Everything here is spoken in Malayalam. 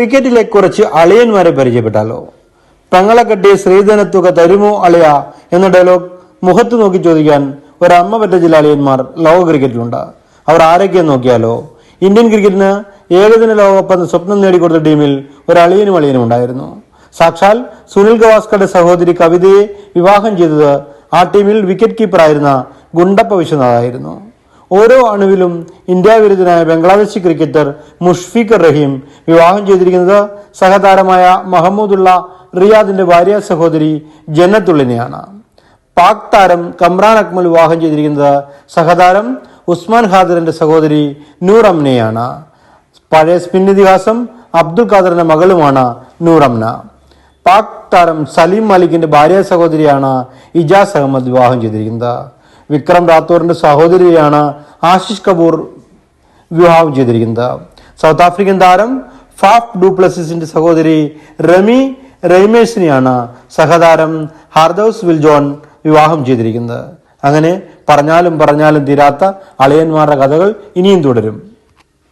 ക്രിക്കറ്റിലെ കുറച്ച് അളിയന്മാരെ പരിചയപ്പെട്ടാലോ? പെങ്ങളെ കെട്ടി ശ്രീധനത്തുക തരുമോ അളിയ എന്ന ഡയലോഗ് മുഖത്ത് നോക്കി ചോദിക്കാൻ ഒരമ്മ പറ്റ ചില അളിയന്മാർ ലോക ക്രിക്കറ്റിലുണ്ട്. അവർ ആരൊക്കെയെന്ന് നോക്കിയാലോ? ഇന്ത്യൻ ക്രിക്കറ്റിന് ഏകദിന ലോകകപ്പ് എന്ന സ്വപ്നം നേടിക്കൊടുത്ത ടീമിൽ ഒരു അളിയനും ഉണ്ടായിരുന്നു. സാക്ഷാൽ സുനിൽ ഗവാസ്കറുടെ സഹോദരി കവിതയെ വിവാഹം ചെയ്തത് ആ ടീമിൽ വിക്കറ്റ് കീപ്പറായിരുന്ന ഗുണ്ടപ്പ വിശ്വനാഥായിരുന്നു. ഓരോ അണുവിലും ഇന്ത്യ വിരുദ്ധനായ ബംഗ്ലാദേശി ക്രിക്കറ്റർ മുഷ്ഫീഖർ റഹീം വിവാഹം ചെയ്തിരിക്കുന്നത് സഹതാരമായ മഹമ്മൂദുള്ള റിയാദിന്റെ ഭാര്യ സഹോദരി ജന്നത്തുള്ളിനെയാണ്. പാക് താരം കമ്രാൻ അക്മൽ വിവാഹം ചെയ്തിരിക്കുന്നത് സഹതാരം ഉസ്മാൻ ഖാദറിന്റെ സഹോദരി നൂർ അമ്നയാണ്. പഴയ സ്പിൻ ഇതിഹാസം അബ്ദുൽ ഖാദറിന്റെ മകളുമാണ് നൂർ അമ്ന. പാക് താരം സലീം മാലിക്കിന്റെ ഭാര്യ സഹോദരിയാണ് ഇജാസ് അഹമ്മദ് വിവാഹം ചെയ്തിരിക്കുന്നത്. വിക്രം റാത്തോറിന്റെ സഹോദരിയാണ് ആശിഷ് കപൂർ വിവാഹം ചെയ്തിരിക്കുന്നത്. സൗത്ത് ആഫ്രിക്കൻ താരം ഫാഫ് ഡുപ്ലസിന്റെ സഹോദരി റമി റെയ്മേഴ്സിനെയാണ് സഹതാരം ഹാർദൌസ് വിൽജോൺ വിവാഹം ചെയ്തിരിക്കുന്നത്. അങ്ങനെ പറഞ്ഞാലും തീരാത്ത അളിയന്മാരുടെ കഥകൾ ഇനിയും തുടരും.